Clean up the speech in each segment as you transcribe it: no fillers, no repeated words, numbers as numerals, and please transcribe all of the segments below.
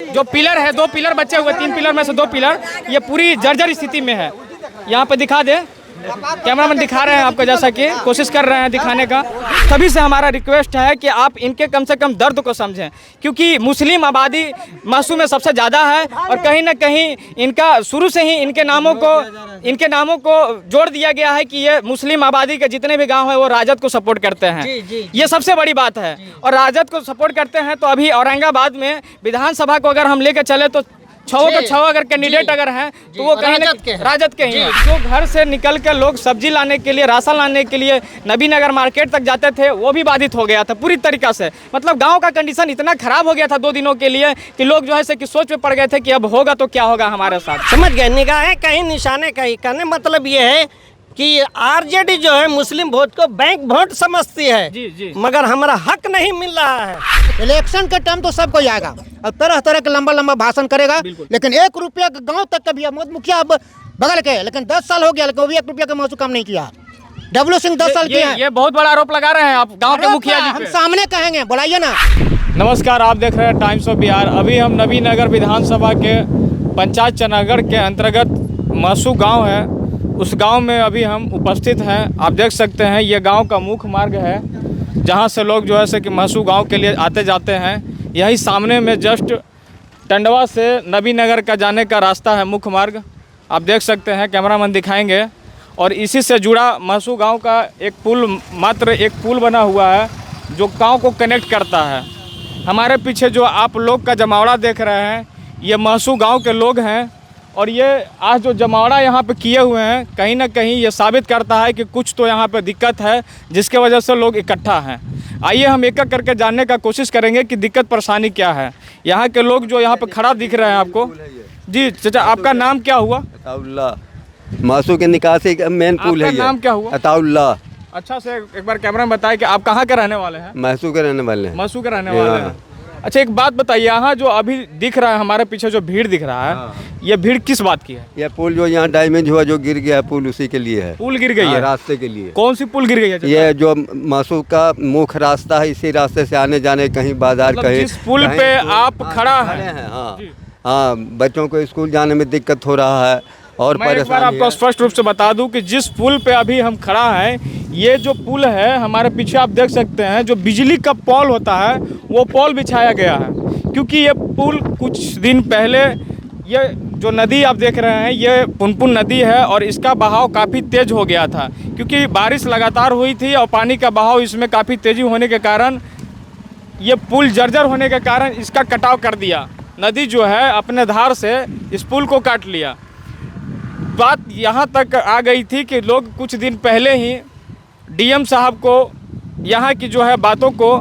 जो पिलर है, 2 पिलर बचे हुए, 3 पिलर में से 2 पिलर ये पूरी जर्जर स्थिति में है। यहाँ पे दिखा दे, कैमरामैन दिखा रहे हैं आपको, जैसा कि कोशिश कर रहे हैं दिखाने का। सभी से हमारा रिक्वेस्ट है कि आप इनके कम से कम दर्द को समझें, क्योंकि मुस्लिम आबादी महसू में सबसे ज़्यादा है और कहीं ना कहीं इनका शुरू से ही इनके नामों को जोड़ दिया गया है कि ये मुस्लिम आबादी के जितने भी गांव हैं वो राजद को सपोर्ट करते हैं। ये सबसे बड़ी बात है। और राजद को सपोर्ट करते हैं तो अभी औरंगाबाद में विधानसभा को अगर हम लेकर चले तो 6 के 6 अगर कैंडिडेट अगर हैं तो वो कहीं राजद के ही हैं। जो घर से निकल के लोग सब्जी लाने के लिए, राशन लाने के लिए नबी नगर मार्केट तक जाते थे, वो भी बाधित हो गया था पूरी तरीक़ा से। मतलब गांव का कंडीशन इतना खराब हो गया था 2 दिनों के लिए कि लोग जो है कि सोच में पड़ गए थे कि अब होगा तो क्या होगा हमारे साथ। समझ गए, निगाहें कहीं निशाने कहीं। कहने मतलब ये है कि आरजेडी जो है मुस्लिम वोट को बैंक वोट समझती है। जी। मगर हमारा हक नहीं मिल रहा है। इलेक्शन के टाइम तो सबको आएगा और तरह तरह के लंबा भाषण करेगा, लेकिन 1 रुपया गांव तक का भी मुखिया बगल के, लेकिन 10 साल हो गया लेकिन वो भी 1 रुपया का महसूस काम नहीं किया। डब्लू सिंह 10 साल किए हैं। ये बहुत बड़ा आरोप लगा रहे हैं आप गांव के मुखिया जी हम सामने कहेंगे, बुलाइए ना। नमस्कार, आप देख रहे हैं टाइम्स ऑफ बिहार। अभी हम नबी नगर विधानसभा के पंचायत चनागढ़ के अंतर्गत महसू गांव है, उस गांव में अभी हम उपस्थित हैं। आप देख सकते हैं ये गांव का मुख्य मार्ग है जहां से लोग जो है कि महसू गांव के लिए आते जाते हैं। यही सामने में जस्ट टंडवा से नबी नगर का जाने का रास्ता है, मुख्य मार्ग आप देख सकते हैं, कैमरामैन दिखाएंगे। और इसी से जुड़ा महसू गांव का एक पुल, मात्र एक पुल बना हुआ है जो गांव को कनेक्ट करता है। हमारे पीछे जो आप लोग का जमावड़ा देख रहे हैं ये महसू गांव के लोग हैं। और ये आज जो जमावड़ा यहाँ पे किए हुए हैं कहीं ना कहीं ये साबित करता है कि कुछ तो यहाँ पे दिक्कत है जिसके वजह से लोग इकट्ठा हैं। आइए हम एक एक करके जानने का कोशिश करेंगे कि दिक्कत परेशानी क्या है। यहाँ के लोग जो यहाँ पे खड़ा दिख रहे हैं आपको। जी चाचा, आपका नाम क्या हुआ? अताउल्ला, महसू के निकासी का मेन पुल है। नाम क्या हुआ? अताउल्ला। अच्छा से एक बार कैमरा में बताइए कि आप कहाँ के रहने वाले हैं? महसू के रहने वाले हैं। महसू के रहने वाले हैं। अच्छा एक बात बताइए, यहाँ जो अभी दिख रहा है हमारे पीछे जो भीड़ दिख रहा है ये भीड़ किस बात की है? ये पुल जो यहाँ डैमेज हुआ, जो गिर गया है पुल, उसी के लिए है। पुल गिर गई है रास्ते के लिए। कौन सी पुल गिर गई है? ये जो महसू का मुख्य रास्ता है, इसी रास्ते से आने जाने, कहीं बाजार, मतलब कहीं जिस पुल पे आप खड़ा हैं। हाँ, बच्चों को स्कूल जाने में दिक्कत हो रहा है। और मैं एक बार आपको स्पष्ट रूप से बता दूं कि जिस पुल पे अभी हम खड़ा हैं, ये जो पुल है हमारे पीछे आप देख सकते हैं, जो बिजली का पोल होता है वो पोल बिछाया गया है। क्योंकि ये पुल कुछ दिन पहले, ये जो नदी आप देख रहे हैं ये पुनपुन नदी है और इसका बहाव काफ़ी तेज़ हो गया था, क्योंकि बारिश लगातार हुई थी और पानी का बहाव इसमें काफ़ी तेज़ी होने के कारण ये पुल जर्जर होने के कारण इसका कटाव कर दिया। नदी जो है अपने धार से इस पुल को काट लिया। बात यहाँ तक आ गई थी कि लोग कुछ दिन पहले ही डीएम साहब को यहाँ की जो है बातों को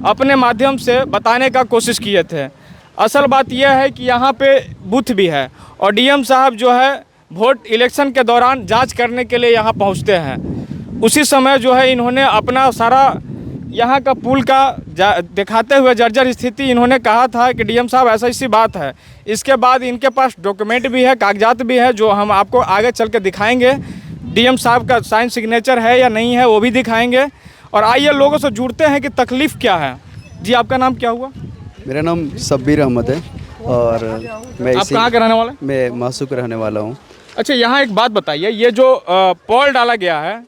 अपने माध्यम से बताने का कोशिश किए थे। असल बात यह है कि यहाँ पे बूथ भी है और डीएम साहब जो है वोट इलेक्शन के दौरान जांच करने के लिए यहाँ पहुँचते हैं। उसी समय जो है इन्होंने अपना सारा यहाँ का पुल का दिखाते हुए जर्जर स्थिति इन्होंने कहा था कि डीएम साहब ऐसा ऐसी बात है। इसके बाद इनके पास डॉक्यूमेंट भी है, कागजात भी है, जो हम आपको आगे चल के दिखाएंगे। डीएम साहब का साइन सिग्नेचर है या नहीं है वो भी दिखाएंगे। और आइए लोगों से जुड़ते हैं कि तकलीफ़ क्या है। जी आपका नाम क्या हुआ? मेरा नाम शब्बीर अहमद है और मैं आप कहाँ के रहने वाले? मैं महसू का रहने वाला हूँ। अच्छा यहाँ एक बात बताइए, ये जो पोल डाला गया है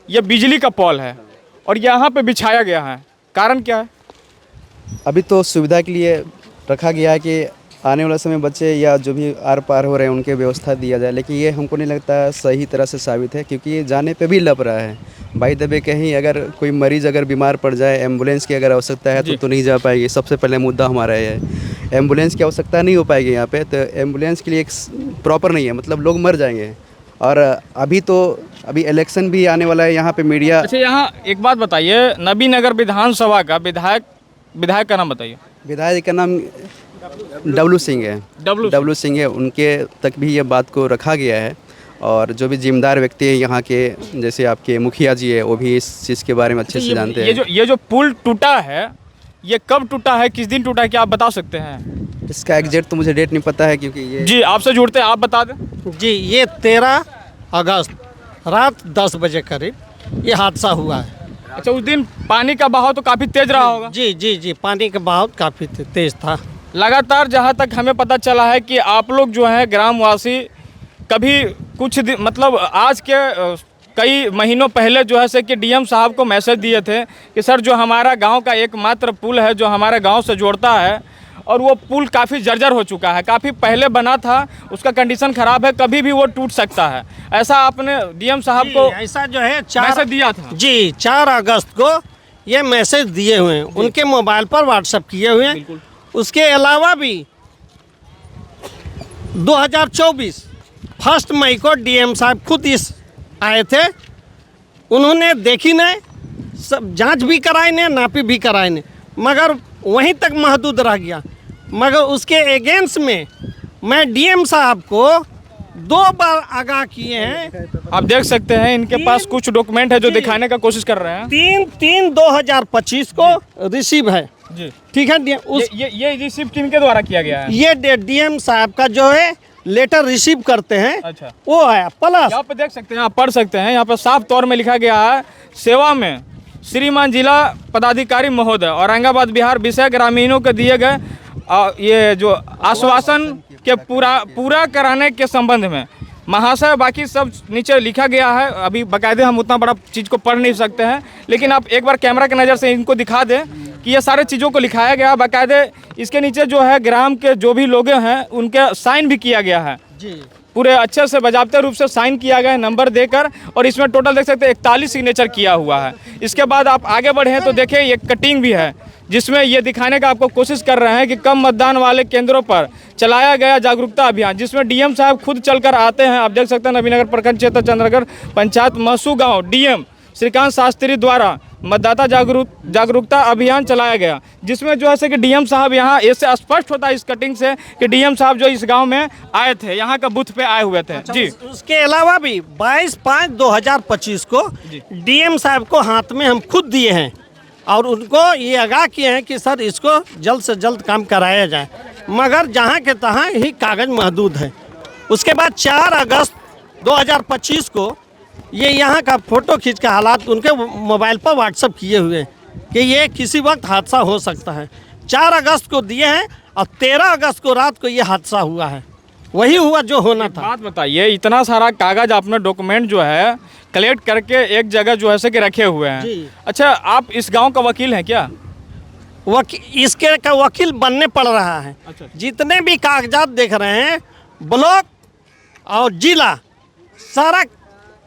ये बिजली का पोल है और यहाँ पे बिछाया गया है, कारण क्या है? अभी तो सुविधा के लिए रखा गया है कि आने वाले समय बच्चे या जो भी आर पार हो रहे हैं उनके व्यवस्था दिया जाए, लेकिन ये हमको नहीं लगता सही तरह से साबित है, क्योंकि ये जाने पे भी लप रहा है। भाई दबे कहीं अगर कोई मरीज़ अगर बीमार पड़ जाए, एम्बुलेंस की अगर आवश्यकता है तो नहीं जा पाएगी। सबसे पहले मुद्दा हमारा ये है, एम्बुलेंस की आवश्यकता नहीं हो पाएगी यहाँ पे, तो एम्बुलेंस के लिए एक प्रॉपर नहीं है, मतलब लोग मर जाएंगे। और अभी इलेक्शन भी आने वाला है यहाँ पे मीडिया। अच्छा यहाँ एक बात बताइए, नबी नगर विधानसभा का विधायक का नाम बताइए। विधायक का नाम डब्लू सिंह है। डब्लू सिंह है, उनके तक भी ये बात को रखा गया है। और जो भी जिम्मेदार व्यक्ति हैं यहाँ के, जैसे आपके मुखिया जी है, वो भी इस चीज़ के बारे में अच्छे से जानते हैं। ये जो पुल टूटा है ये कब टूटा है, किस दिन टूटा है, क्या आप बता सकते हैं? इसका एग्जैक्ट तो मुझे डेट नहीं पता है, क्योंकि ये जी आपसे जुड़ते हैं, आप बता दें। जी ये 13 अगस्त रात 10 बजे करीब ये हादसा हुआ है। अच्छा उस दिन पानी का बहाव तो काफ़ी तेज रहा होगा? जी जी जी पानी का बहाव काफ़ी तेज था। लगातार जहाँ तक हमें पता चला है कि आप लोग जो हैं ग्रामवासी कभी कुछ मतलब आज के कई महीनों पहले जो है से कि डीएम साहब को मैसेज दिए थे कि सर जो हमारा गांव का एकमात्र पुल है जो हमारे गांव से जोड़ता है और वो पुल काफ़ी जर्जर हो चुका है, काफ़ी पहले बना था, उसका कंडीशन ख़राब है, कभी भी वो टूट सकता है। ऐसा आपने डीएम साहब को ऐसा जो है मैसेज दिया था? जी 4 अगस्त को ये मैसेज दिए हुए हैं, उनके मोबाइल पर व्हाट्सएप किए हुए हैं। उसके अलावा भी 2024 1 मई को डीएम साहब खुद इस आए थे, उन्होंने देखी नहीं, सब जांच भी कराई नहीं, नापी भी कराई नहीं, मगर वहीं तक महदूद रह गया। मगर उसके अगेंस्ट में मैं डीएम साहब को 2 बार आगाह किए हैं। आप देख सकते हैं इनके पास कुछ डॉक्यूमेंट है जो दिखाने का कोशिश कर रहे हैं। 3/3/2025 को रिसीव है जी, ठीक है। ये रिसीव किनके द्वारा किया गया है? ये डीएम साहब का जो है लेटर रिसीव करते हैं, अच्छा, वो है। प्लस यहाँ पे देख सकते हैं, आप पढ़ सकते हैं, यहाँ पे साफ तौर में लिखा गया है सेवा में श्रीमान जिला पदाधिकारी महोदय औरंगाबाद बिहार विषय ग्रामीणों के दिए गए ये जो आश्वासन के पूरा कराने के संबंध में महाशय, बाकी सब नीचे लिखा गया है। अभी बाकायदे हम उतना बड़ा चीज़ को पढ़ नहीं सकते हैं, लेकिन आप एक बार कैमरा की नज़र से इनको दिखा दें कि ये सारे चीज़ों को लिखाया गया बाकायदे। इसके नीचे जो है ग्राम के जो भी लोग हैं उनके साइन भी किया गया है जी, पूरे अच्छे से बाजाबते रूप से साइन किया गया है नंबर देकर, और इसमें टोटल देख सकते हैं 41 सिग्नेचर किया हुआ है। इसके बाद आप आगे बढ़े तो देखिए ये कटिंग भी है जिसमें ये दिखाने का आपको कोशिश कर रहे हैं कि कम मतदान वाले केंद्रों पर चलाया गया जागरूकता अभियान, जिसमें डीएम साहब खुद चलकर आते हैं। आप देख सकते हैं नवीनगर प्रखंड क्षेत्र चंद्रनगर पंचायत महसू गाँव डीएम श्रीकांत शास्त्री द्वारा मतदाता जागरूकता अभियान चलाया गया, जिसमें जो है कि डीएम साहब यहाँ इससे स्पष्ट होता है इस कटिंग से कि डीएम साहब जो इस गांव में आए थे, यहाँ का बूथ पे आए हुए थे। जी, उसके अलावा भी 22/5/2025 को डीएम साहब को हाथ में हम खुद दिए हैं और उनको ये आगाह किए हैं कि सर इसको जल्द से जल्द काम कराया जाए, मगर जहाँ के तहाँ ही कागज़ महदूद है। उसके बाद 4 अगस्त 2025 को ये यहाँ का फ़ोटो खींच के हालात उनके मोबाइल पर व्हाट्सएप किए हुए हैं कि ये किसी वक्त हादसा हो सकता है। 4 अगस्त को दिए हैं और 13 अगस्त को रात को ये हादसा हुआ है, वही हुआ जो होना था। बात बताइए, इतना सारा कागज़ आपने डॉक्यूमेंट जो है कलेक्ट करके एक जगह जो है से कि रखे हुए हैं। जी। अच्छा, आप इस गांव का वकील हैं क्या? इसके का वकील बनने पड़ रहा है। अच्छा। जितने भी कागजात देख रहे हैं, ब्लॉक और जिला सारा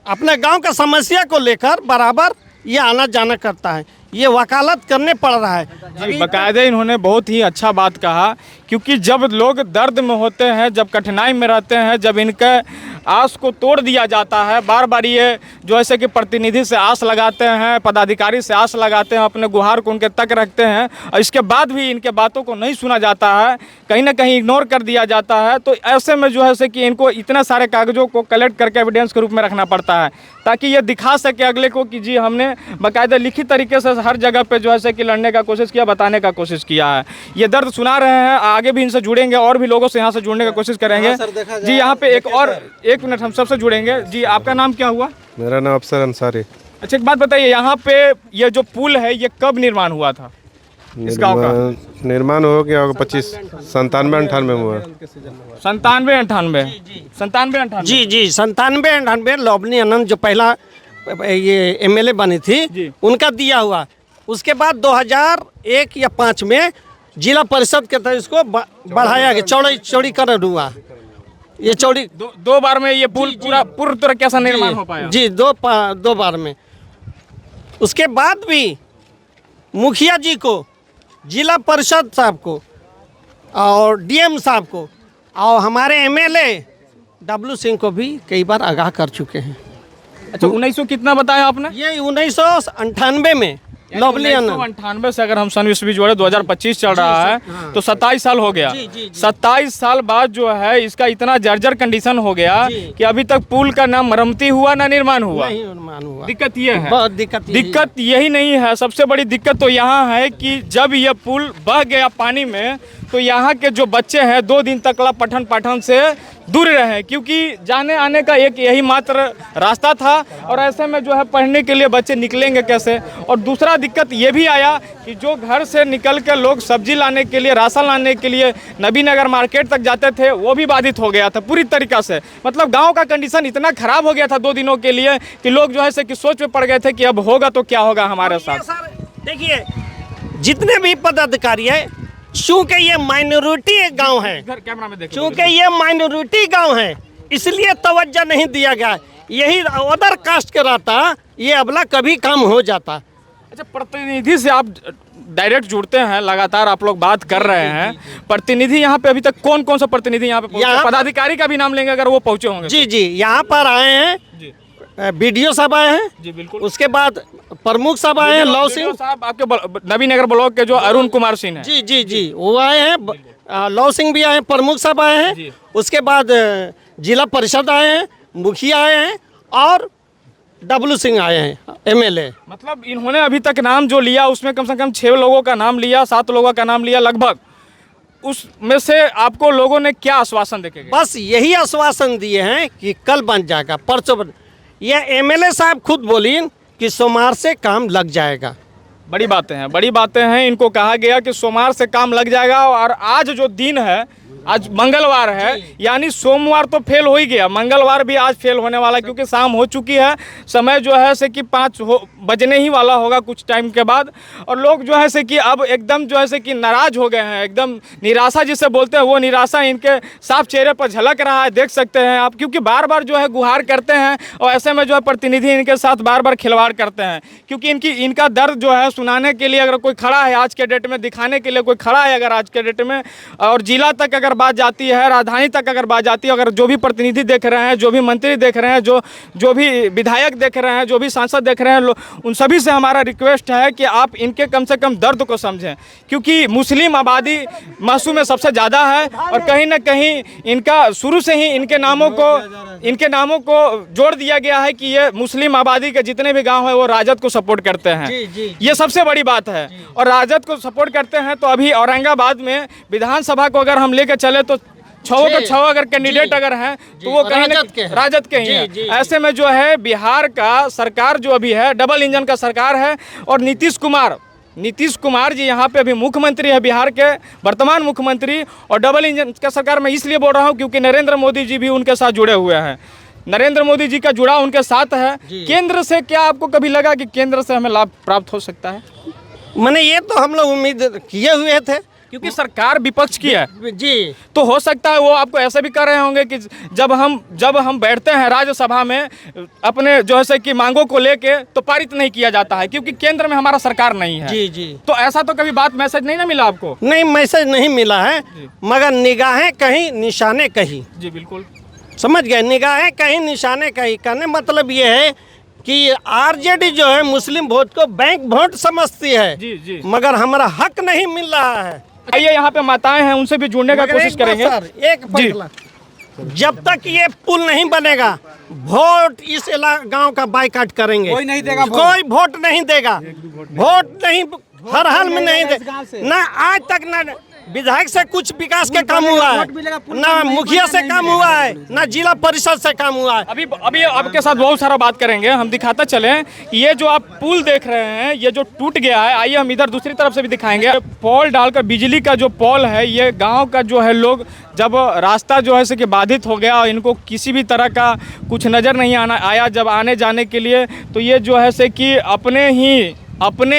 अपने गांव का समस्या को लेकर बराबर ये आना जाना करता है, ये वकालत करने पड़ रहा है। जी, बाकायदे इन्होंने बहुत ही अच्छा बात कहा, क्योंकि जब लोग दर्द में होते हैं, जब कठिनाई में रहते हैं, जब इनके आस को तोड़ दिया जाता है, बार बार ये जो ऐसे कि प्रतिनिधि से आस लगाते हैं, पदाधिकारी से आस लगाते हैं, अपने गुहार को उनके तक रखते हैं और इसके बाद भी इनके बातों को नहीं सुना जाता है, कहीं ना कहीं इग्नोर कर दिया जाता है, तो ऐसे में जो है से कि इनको इतने सारे कागज़ों को कलेक्ट करके एविडेंस के रूप में रखना पड़ता है ताकि ये दिखा सके अगले को कि जी हमने बाकायदा लिखित तरीके से हर जगह पे जो है से कि लड़ने का कोशिश किया, बताने का कोशिश किया है। ये दर्द सुना रहे हैं, आगे भी इनसे जुड़ेंगे और भी लोगों से यहाँ से जुड़ने का कोशिश करेंगे। जी, यहाँ पे एक मिनट हम सबसे जुड़ेंगे। जी, आपका नाम क्या हुआ? मेरा नाम अफसर अंसारी। अच्छा, एक बात बताइए, यहाँ पे ये जो पुल है ये कब निर्माण हुआ था इस गाँव का? निर्माण हो गया होगा 97-98 में हुआ। 97-98 जी 97-98 लवनी आनंद जो पहला ये एमएलए बनी थी उनका दिया हुआ। उसके बाद 2001 या 5 में जिला परिषद के तहत इसको बढ़ाया गया, चौड़ीकरण हुआ। ये दो बार में ये पुल पूर्ण तरह कैसा निर्माण हो पाया? जी, दो बार में। उसके बाद भी मुखिया जी को, जिला परिषद साहब को और डीएम साहब को और हमारे एमएलए डब्लू सिंह को भी कई बार आगाह कर चुके हैं। अच्छा, 1900 कितना बताया आपने? ये 1998 में लवली आनंद 1998 से अगर हम सन ईस्वी जोड़े 2025 चल रहा है तो 27 साल हो गया। 27 साल बाद जो है इसका इतना जर्जर कंडीशन हो गया कि अभी तक पुल का ना मरम्मती हुआ ना निर्माण हुआ। दिक्कत ये है, बहुत दिक्कत यही नहीं है, सबसे बड़ी दिक्कत तो यहाँ है कि जब यह पुल बह गया पानी में तो यहाँ के जो बच्चे हैं 2 दिन तक पठन पाठन से दूर रहे, क्योंकि जाने आने का एक यही मात्र रास्ता था। और ऐसे में जो है पढ़ने के लिए बच्चे निकलेंगे कैसे। और दूसरा दिक्कत ये भी आया कि जो घर से निकल के लोग सब्जी लाने के लिए, राशन लाने के लिए नबीनगर मार्केट तक जाते थे, वो भी बाधित हो गया था पूरी तरीक़ा से। मतलब गांव का कंडीशन इतना ख़राब हो गया था 2 दिनों के लिए कि लोग जो है से कि सोच में पड़ गए थे कि अब होगा तो क्या होगा हमारे साथ। देखिए जितने भी पदाधिकारी है, चूँकि ये माइनॉरिटी गांव है, कैमरा में देखो, चूँकि ये माइनॉरिटी गांव है, इसलिए तवज्जो नहीं दिया गया। यही अदर कास्ट के रहता, ये अबला कभी काम हो जाता। अच्छा, प्रतिनिधि से आप डायरेक्ट जुड़ते हैं, लगातार आप लोग बात कर रहे हैं। प्रतिनिधि यहाँ पे अभी तक कौन कौन सा प्रतिनिधि यहाँ पे पहुंचे? पदाधिकारी का भी नाम लेंगे अगर वो पहुंचे होंगे। जी जी, यहाँ पर आए हैं, बीडीओ साहब आए हैं जी, बिल्कुल। उसके बाद प्रमुख साहब आए हैं, लव सिंह साहब आपके नबीनगर ब्लॉक के जो अरुण कुमार सिंह हैं। जी जी जी, वो आए हैं, लव सिंह भी आए हैं, प्रमुख साहब आए हैं। उसके बाद जिला परिषद आए हैं, मुखिया आए हैं और डब्लू सिंह आए हैं, एमएलए। मतलब इन्होंने अभी तक नाम जो लिया उसमें कम से कम 6 लोगों का नाम लिया, 7 लोगों का नाम लिया लगभग। उसमें से आपको लोगों ने क्या आश्वासन देके गए? बस यही आश्वासन दिए हैं कि कल बन जाएगा, परसों बन। यह एमएलए साहब खुद बोली कि सोमवार से काम लग जाएगा। बड़ी बातें हैं, बड़ी बातें हैं। इनको कहा गया कि सोमवार से काम लग जाएगा। और आज जो दिन है, आज मंगलवार है, यानी सोमवार तो फेल हो ही गया, मंगलवार भी आज फेल होने वाला, क्योंकि शाम हो चुकी है। समय जो है से कि 5 बजने ही वाला होगा कुछ टाइम के बाद। और लोग जो है से कि अब एकदम जो है से कि नाराज़ हो गए हैं, एकदम निराशा जिसे बोलते हैं, वो निराशा इनके साफ चेहरे पर झलक रहा है, देख सकते हैं आप। क्योंकि बार बार जो है गुहार करते हैं और ऐसे में जो है प्रतिनिधि इनके साथ बार बार खिलवाड़ करते हैं। क्योंकि इनका दर्द जो है सुनाने के लिए अगर कोई खड़ा है आज के डेट में, दिखाने के लिए कोई खड़ा है अगर आज के डेट में, और जिला तक अगर बात जाती है, राजधानी तक अगर बात जाती है, अगर जो भी प्रतिनिधि देख रहे हैं, जो भी मंत्री देख रहे हैं, जो भी विधायक देख रहे हैं, जो भी सांसद देख रहे हैं, उन सभी से हमारा रिक्वेस्ट है कि आप इनके कम से कम दर्द को समझें। क्योंकि मुस्लिम आबादी महसू में सबसे ज़्यादा है और कहीं ना कहीं इनका शुरू से ही इनके नामों को जोड़ दिया गया है कि ये मुस्लिम आबादी के जितने भी गाँव हैं वो राजद को सपोर्ट करते हैं। ये सबसे बड़ी बात है। और राजद को सपोर्ट करते हैं तो अभी औरंगाबाद में विधानसभा को अगर हम लेकर चले तो 6 के 6 अगर कैंडिडेट अगर हैं तो वो कहीं राजद के ही हैं। ऐसे में जो है बिहार का सरकार जो अभी है डबल इंजन का सरकार है। और नीतीश कुमार जी यहाँ पे अभी मुख्यमंत्री है, बिहार के वर्तमान मुख्यमंत्री। और डबल इंजन का सरकार मैं इसलिए बोल रहा हूँ क्योंकि नरेंद्र मोदी जी भी उनके साथ जुड़े हुए हैं। नरेंद्र मोदी जी का जुड़ाव उनके साथ है। केंद्र से क्या आपको कभी लगा कि केंद्र से हमें लाभ प्राप्त हो सकता है? मैंने ये तो हम लोग उम्मीद किए हुए थे, क्योंकि सरकार विपक्ष की है जी। तो हो सकता है वो आपको ऐसे भी कर रहे होंगे कि जब हम बैठते हैं राज्यसभा में अपने जो है कि मांगों को लेके तो पारित नहीं किया जाता है क्योंकि केंद्र में हमारा सरकार नहीं है। जी जी। तो ऐसा तो कभी बात मैसेज नहीं ना मिला आपको? नहीं, मैसेज नहीं मिला है, मगर निगाहें कहीं निशाने कहीं। जी बिल्कुल, समझ गए, निगाहें कहीं निशाने कहीं। कहने मतलब ये है कि आरजेडी जो है मुस्लिम वोट को बैंक वोट समझती है। जी। मगर हमारा हक नहीं मिल रहा है। आइए यहाँ पे माताएं हैं, उनसे भी जुड़ने का कोशिश करेंगे। एक फैसला, जब तक ये पुल नहीं बनेगा वोट इस गांव का बाइकाट करेंगे। कोई नहीं देगा, कोई वोट नहीं देगा, वोट नहीं, हर हाल में नहीं देगा। ना आज तक ना विधायक से कुछ विकास के काम हुआ है, ना मुखिया से काम हुआ है, ना जिला परिषद से काम हुआ है। अभी आपके साथ बहुत सारा बात करेंगे, हम दिखाते चले। ये जो आप पुल देख रहे हैं ये जो टूट गया है, आइए हम इधर दूसरी तरफ से भी दिखाएंगे। पोल डालकर बिजली का जो पोल है, ये गांव का जो है लोग जब रास्ता जो है से कि बाधित हो गया और इनको किसी भी तरह का कुछ नज़र नहीं आया जब आने जाने के लिए, तो ये जो है से कि अपने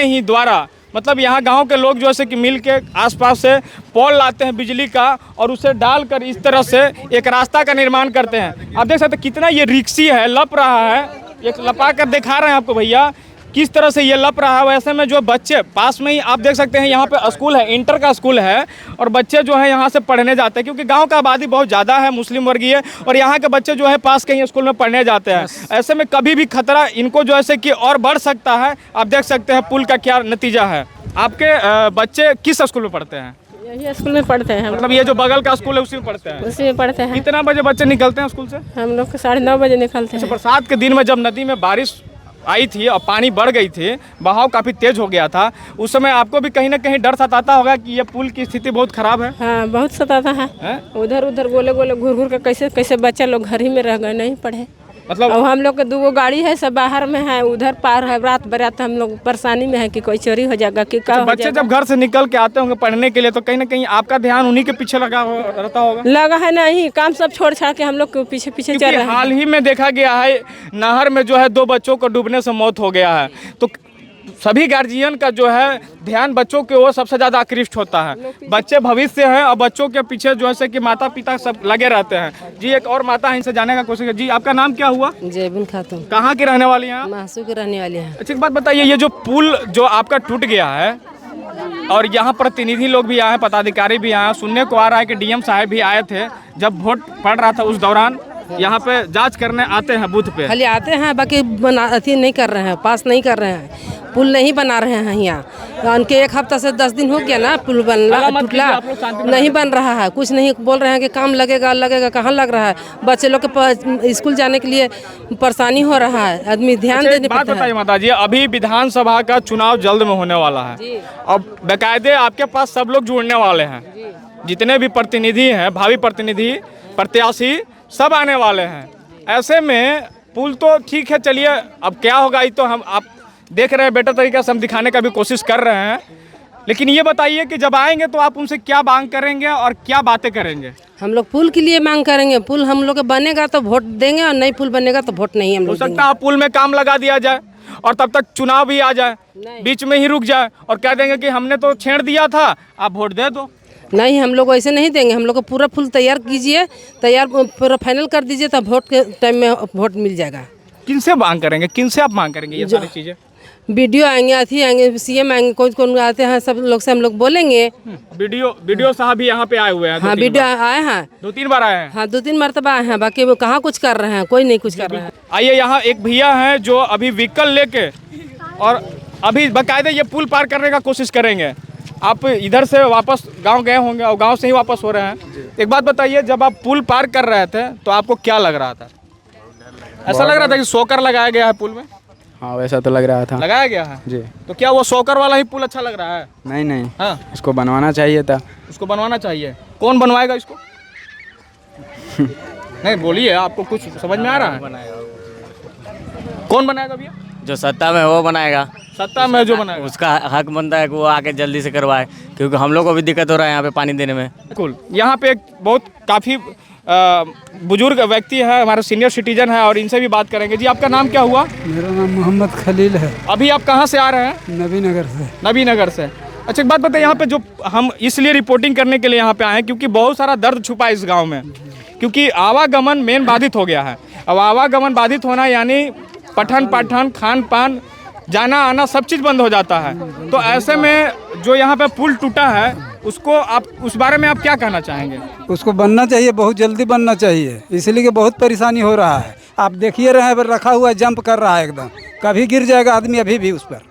ही द्वारा मतलब यहाँ गांव के लोग जो है कि मिल के आसपास से पोल लाते हैं बिजली का और उसे डालकर इस तरह से एक रास्ता का निर्माण करते हैं। आप देख सकते हैं कितना ये रिक्सी है, लप रहा है, एक लपा कर दिखा रहे हैं आपको भैया किस तरह से ये लप रहा है। वैसे में जो बच्चे पास में ही आप देख सकते हैं यहाँ पे स्कूल है, इंटर का स्कूल है और बच्चे जो है यहाँ से पढ़ने जाते हैं क्योंकि गांव का आबादी बहुत ज़्यादा है मुस्लिम वर्गीय और यहाँ के बच्चे जो है पास के ही स्कूल में पढ़ने जाते हैं। ऐसे में कभी भी खतरा इनको जो है कि और बढ़ सकता है। आप देख सकते हैं पुल का क्या नतीजा है। आपके बच्चे किस स्कूल में पढ़ते हैं? यही स्कूल में पढ़ते हैं। मतलब ये जो बगल का स्कूल है उसी में पढ़ते हैं? उसी में पढ़ते हैं। कितना बजे बच्चे निकलते हैं स्कूल से? हम लोग 9:30 बजे निकलते हैं। बरसात के दिन में जब नदी में बारिश आई थी और पानी बढ़ गई थी, बहाव काफ़ी तेज़ हो गया था, उस समय आपको भी कहीं ना कहीं डर सताता होगा कि ये पुल की स्थिति बहुत ख़राब है? हाँ, बहुत सताता है। उधर उधर गोले गोले घूर घूर के कैसे कैसे बच्चे लोग घर ही में रह गए, नहीं पढ़े। मतलब अब हम लोग के 2 गाड़ी है, सब बाहर में है, उधर पार है, रात बरात हम लोग परेशानी में है कि कोई चोरी हो जाएगा कि क्या हो बच्चे जाएगा। जब घर से निकल के आते होंगे पढ़ने के लिए तो कहीं ना कहीं आपका ध्यान उन्हीं के पीछे रहता होगा। लगा है नहीं, काम सब छोड़ छाड़ के हम लोग के पीछे पीछे चल क्योंकि रहे हैं। हाल ही में देखा गया है नहर में जो है 2 बच्चों को डूबने से मौत हो गया है, तो सभी गार्जियन का जो है ध्यान बच्चों के ओर सबसे ज़्यादा आकृष्ट होता है। बच्चे भविष्य हैं और बच्चों के पीछे जो है से कि माता पिता सब लगे रहते हैं। जी एक और माता है, इनसे जानने का कोशिश जी, आपका नाम क्या हुआ? जयबुन खातून, कहाँ की रहने वाली हैं आप? महासू के रहने वाले हैं। अच्छा एक बात बताइए, ये जो पुल जो आपका टूट गया है और यहाँ प्रतिनिधि लोग भी आए हैं, पदाधिकारी भी आए हैं, सुनने को आ रहा है कि डीएम साहब भी आए थे जब वोट पड़ रहा था उस दौरान, यहाँ पे जांच करने आते हैं बूथ पे। खाली आते हैं, बाकी अथी नहीं कर रहे हैं, पास नहीं कर रहे हैं, पुल नहीं बना रहे हैं यहाँ। उनके 1 हफ्ता से 10 दिन हो गया ना, पुल टूटला नहीं बन रहा है, कुछ नहीं बोल रहे हैं कि काम लगेगा लगेगा, कहाँ लग रहा है। बच्चे लोग के स्कूल जाने के लिए परेशानी हो रहा है, आदमी ध्यान देने बात बताइए माता जी, अभी विधानसभा का चुनाव जल्द में होने वाला है, अब बेकायदे आपके पास सब लोग जुड़ने वाले हैं, जितने भी प्रतिनिधि हैं, भावी प्रतिनिधि प्रत्याशी सब आने वाले हैं। ऐसे में पुल तो ठीक है, चलिए अब क्या होगा ये तो हम आप देख रहे हैं, बेटर तरीके से हम दिखाने का भी कोशिश कर रहे हैं, लेकिन ये बताइए कि जब आएंगे तो आप उनसे क्या मांग करेंगे और क्या बातें करेंगे? हम लोग पुल के लिए मांग करेंगे, पुल हम लोग बनेगा तो वोट देंगे और नहीं पुल बनेगा तो वोट नहीं हम हो लोग सकता है पुल में काम लगा दिया जाए और तब तक चुनाव भी आ जाए, बीच में ही रुक जाए और कह देंगे कि हमने तो छेड़ दिया था, आप वोट दे दो। नहीं, हम लोग ऐसे नहीं देंगे, हम लोग को पूरा पुल तैयार कीजिए, तैयार पूरा फाइनल कर दीजिए, तब वोट के टाइम में वोट मिल जाएगा। किनसे मांग करेंगे, किनसे आप मांग करेंगे ये सारी चीज़ें? वीडियो आएंगे, अथी आएंगे, सीएम आएंगे, कौन आते हैं, सब लोग से हम लोग बोलेंगे। वीडियो साहब भी यहाँ पे आए हुए हैं? हाँ, वीडियो आए हैं, 2-3 बार आए हैं। हाँ 2-3 मरतबा आए हैं, बाकी वो कहाँ कुछ कर रहे हैं, कोई नहीं कुछ कर रहे हैं। आइए, यहाँ एक भैया हैं जो अभी व्हीकल लेके और अभी बाकायदे ये पुल पार करने का कोशिश करेंगे। आप इधर से वापस गांव गए होंगे और गांव से ही वापस हो रहे हैं। एक बात बताइए, जब आप पुल पार कर रहे थे तो आपको क्या लग रहा था? ऐसा लग रहा था कि सोकर लगाया गया है पुल में? हाँ वैसा तो लग रहा था। लगाया गया है जी। तो क्या वो सोकर वाला ही पुल अच्छा लग रहा है? नहीं नहीं, हाँ, इसको बनवाना चाहिए था। उसको बनवाना चाहिए। कौन बनवाएगा इसको? नहीं बोलिए, आपको कुछ समझ में आ रहा है? कौन बनाएगा भैया? जो सत्ता में है वो बनाएगा, सत्ता में जो बनाएगा उसका हक बनता है कि वो आके जल्दी से करवाए, क्योंकि हम लोग को भी दिक्कत हो रहा है यहाँ पे पानी देने में। बिल्कुल। यहाँ पे एक बहुत काफ़ी बुजुर्ग व्यक्ति है, हमारे सीनियर सिटीजन है और इनसे भी बात करेंगे। जी आपका नाम क्या हुआ? मेरा नाम मोहम्मद खलील है। अभी आप कहाँ से आ रहे हैं? नबी नगर से। नबी नगर से। अच्छा एक बात बताइए, यहाँ पे जो हम इसलिए रिपोर्टिंग करने के लिए यहाँ पे आए हैं क्योंकि बहुत सारा दर्द छुपा है इस गाँव में, क्योंकि आवागमन मेन बाधित हो गया है। अब आवागमन बाधित होना यानी पठन पाठन खान पान जाना आना सब चीज़ बंद हो जाता है। तो ऐसे में जो यहाँ पे पुल टूटा है उसको आप उस बारे में आप क्या कहना चाहेंगे? उसको बनना चाहिए, बहुत जल्दी बनना चाहिए, इसलिए कि बहुत परेशानी हो रहा है। आप देखिए रहे हैं, रखा हुआ जंप कर रहा है एकदम, कभी गिर जाएगा आदमी अभी भी उस पर।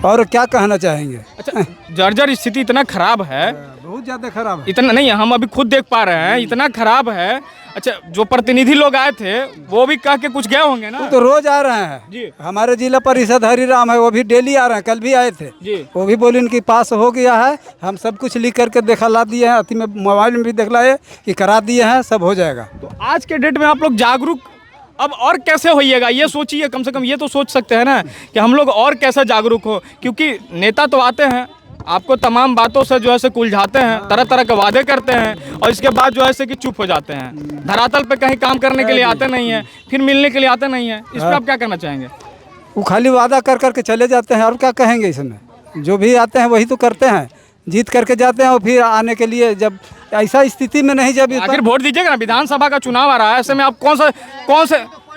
और क्या कहना चाहेंगे? अच्छा, जर्जर स्थिति इतना खराब है, बहुत ज़्यादा खराब है। इतना नहीं, हम अभी खुद देख पा रहे हैं, इतना खराब है। अच्छा, जो प्रतिनिधि लोग आए थे वो भी कह के कुछ गए होंगे ना? वो तो रोज आ रहे हैं जी। हमारे जिला परिषद हरिराम है, वो भी डेली आ रहे हैं, कल भी आए थे जी। वो भी बोले इनकी पास हो गया है, हम सब कुछ लिख करके दिखला दिए हैं, अति में मोबाइल में भी दिखलाए कि करा दिए हैं, सब हो जाएगा। तो आज के डेट में आप लोग जागरूक अब और कैसे होइएगा ये सोचिए, कम से कम ये तो सोच सकते हैं ना कि हम लोग और कैसे जागरूक हो, क्योंकि नेता तो आते हैं आपको तमाम बातों से जो है से उलझाते हैं, तरह तरह के वादे करते हैं और इसके बाद जो है से कि चुप हो जाते हैं, धरातल पे कहीं काम करने के लिए आते नहीं हैं, फिर मिलने के लिए आते नहीं हैं। इस पर आप क्या कहना चाहेंगे? वो खाली वादा कर करके चले जाते हैं, और क्या कहेंगे इसमें? जो भी आते हैं वही तो करते हैं, जीत करके जाते हैं और फिर आने के लिए जब ऐसा स्थिति में नहीं, जब आखिर वोट दीजिएगा ना, विधानसभा का चुनाव आ रहा है, ऐसे में आप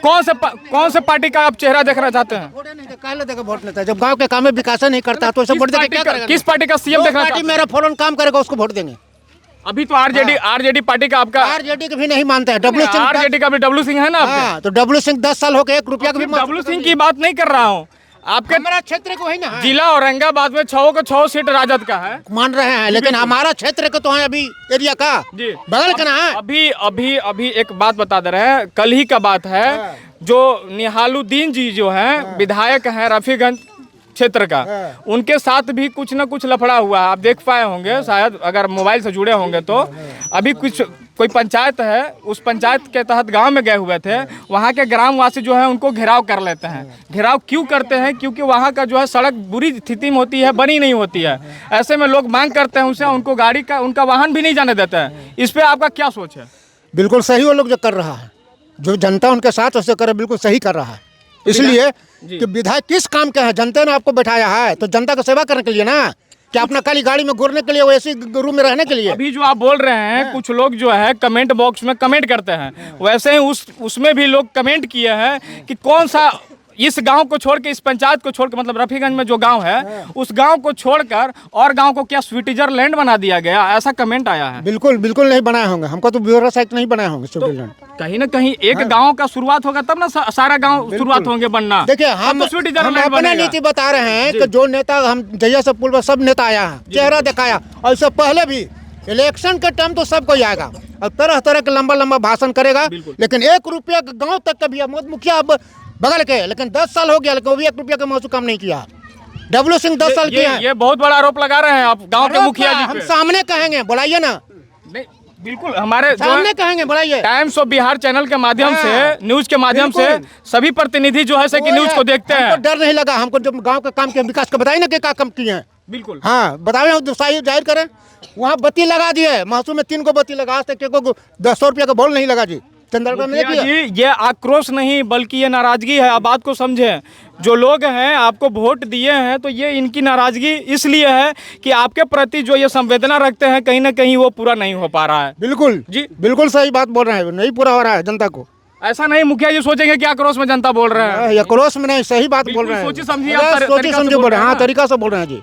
कौन से पार्टी का आप चेहरा देखना चाहते हैं? वोट लेता है जब गांव के काम में विकास नहीं करता तो उसे वोट देके क्या करेगा? किस पार्टी का सीएम देखना चाहते हैं? मेरा फौरन काम करेगा उसको वोट देंगे। अभी तो आरजेडी पार्टी का आपका, आरजेडी को भी नहीं मानते हैं। आरजेडी का भी डब्लू सिंह है ना आपके? हाँ, तो डब्लू सिंह 10 साल हो गए, 1 रुपया का भी डब्लू सिंह की बात नहीं कर रहा हूँ, आपके हमारा क्षेत्र को है ना, जिला औरंगाबाद में 6 को 6 सीट राजद का है, मान रहे हैं, लेकिन हमारा क्षेत्र को तो है अभी एरिया का जी बगल का ना है। अभी एक बात बता दे रहे हैं, कल ही का बात है, जो निहालुद्दीन जी जो हैं विधायक हैं रफीगंज क्षेत्र का, उनके साथ भी कुछ ना कुछ लफड़ा हुआ है। आप देख पाए होंगे शायद, अगर मोबाइल से जुड़े होंगे तो। अभी कोई पंचायत है, उस पंचायत के तहत गांव में गए हुए थे, वहां के ग्रामवासी जो है उनको घेराव कर लेते हैं। घेराव क्यों करते हैं? क्योंकि वहां का जो है सड़क बुरी स्थिति में होती है, बनी नहीं होती है। ऐसे में लोग मांग करते हैं उनसे, उनको गाड़ी का, उनका वाहन भी नहीं जाने देते हैं। इस पर आपका क्या सोच है? बिल्कुल सही वो लोग जो कर रहा है, जो जनता उनके साथ उससे करे, बिल्कुल सही कर रहा है। इसलिए कि विधायक किस काम के हैं? जनता ने आपको बैठाया है तो जनता का सेवा करने के लिए ना, कि अपना खाली गाड़ी में घूरने के लिए, वो ऐसी रूम में रहने के लिए। अभी जो आप बोल रहे हैं, कुछ लोग जो है कमेंट बॉक्स में कमेंट करते हैं, वैसे ही उसमें भी लोग कमेंट किए हैं कि कौन सा इस गांव को छोड़ के, इस पंचायत को छोड़ के, मतलब रफीगंज में जो गांव है उस गांव को छोड़कर और गांव को क्या स्विट्जरलैंड बना दिया गया? ऐसा कमेंट आया है। बिल्कुल बिल्कुल नहीं बनाए होंगे, हमको तो ब्यूरो साइट नहीं बनाए होंगे स्विट्जरलैंड। कहीं ना कहीं एक गांव का शुरुआत होगा तब ना सारा गांव शुरुआत होंगे बनना। देखिए हम अपना नीति बता रहे हैं कि जो नेता, हम जहिया से पूर्व सब नेता आया है, चेहरा दिखाया, और इससे पहले भी इलेक्शन के टाइम तो सबको आएगा और तरह तरह के लंबा लंबा भाषण करेगा, लेकिन 1 रुपया गाँव तक का भी मोदी मुखिया अब बगल के, लेकिन 10 साल हो गया, लेकिन वो भी 1 रुपया का महसूस काम नहीं किया। डब्लू सिंह 10 साल किया। ये बहुत बड़ा आरोप लगा रहे हैं आप गांव के मुखिया जी हम पे। सामने कहेंगे, बुलाइए ना। नहीं, बिल्कुल हमारे सामने कहेंगे, बुलाइए। टाइम्स ऑफ बिहार चैनल के माध्यम से, न्यूज के माध्यम से सभी प्रतिनिधि जो है से कि न्यूज को देखते हैं। हमको डर नहीं लगा, हमको जब गांव के काम के विकास का बताइए ना कि क्या काम किए हैं। बिल्कुल हाँ बताए, सही जाहिर करें। वहाँ बत्ती लगा दिए, महसूस में 3 को बत्ती लगा, आज तक को 100 रुपया का बॉल नहीं लगा जी। जी, ये आक्रोश नहीं बल्कि ये नाराजगी है। आप बात को समझें, जो लोग हैं आपको वोट दिए हैं तो ये इनकी नाराजगी इसलिए है कि आपके प्रति जो ये संवेदना रखते हैं कहीं ना कहीं वो पूरा नहीं हो पा रहा है। बिल्कुल जी, बिल्कुल सही बात बोल रहे हैं, नहीं पूरा हो रहा है जनता को। ऐसा नहीं मुखिया जी सोचेंगे कि आक्रोश में जनता बोल रहे हैं। आक्रोश में नहीं, सही बात बोल रहे हैं। सोची समझिए, सोची समझे बोल रहे हैं। हाँ, तरीका से बोल रहे हैं जी।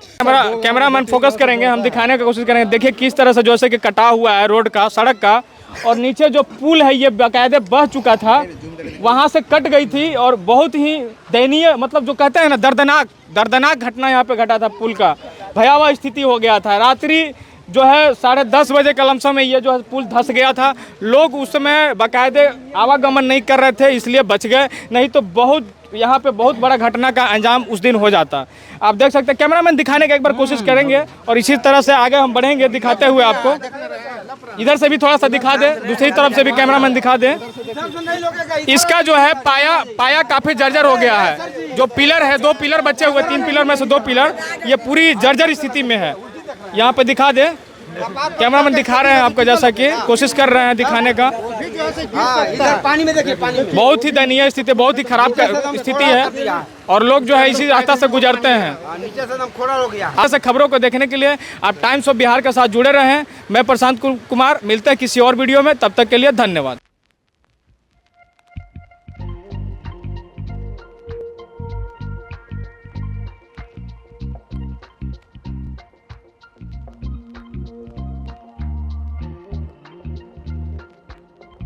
कैमरामैन फोकस करेंगे, हम दिखाने की कोशिश करेंगे। देखिए किस तरह से जैसे कि कटा हुआ है रोड का, सड़क का, और नीचे जो पुल है ये बाकायदे बह चुका था, वहाँ से कट गई थी। और बहुत ही दयनीय, मतलब जो कहते हैं ना, दर्दनाक घटना यहाँ पे घटा था। पुल का भयावह स्थिति हो गया था। रात्रि जो है 10:30 बजे के लमसम में ये जो है पुल धंस गया था। लोग उस समय बाकायदे आवागमन नहीं कर रहे थे, इसलिए बच गए, नहीं तो यहाँ पे बहुत बड़ा घटना का अंजाम उस दिन हो जाता। आप देख सकते हैं, कैमरामैन दिखाने की एक बार कोशिश करेंगे और इसी तरह से आगे हम बढ़ेंगे दिखाते हुए आपको। इधर से भी थोड़ा सा दिखा दे, दूसरी तरफ से भी कैमरामैन दिखा दे। इसका जो है पाया काफी जर्जर हो गया है। जो पिलर है, 2 पिलर बचे हुए, 3 पिलर में से 2 पिलर ये पूरी जर्जर स्थिति में है। यहाँ पे दिखा दे, कैमरामैन दिखा रहे हैं आपको, जैसा कि कोशिश कर रहे हैं दिखाने का। पानी में देखिए, बहुत ही दयनीय स्थिति, बहुत ही खराब स्थिति है और लोग जो है इसी रास्ता से गुजरते हैं। नीचे से एकदम खोड़ा हो गया। आज से खबरों को देखने के लिए आप टाइम्स ऑफ बिहार के साथ जुड़े रहें। मैं प्रशांत कुमार, मिलते हैं किसी और वीडियो में, तब तक के लिए धन्यवाद।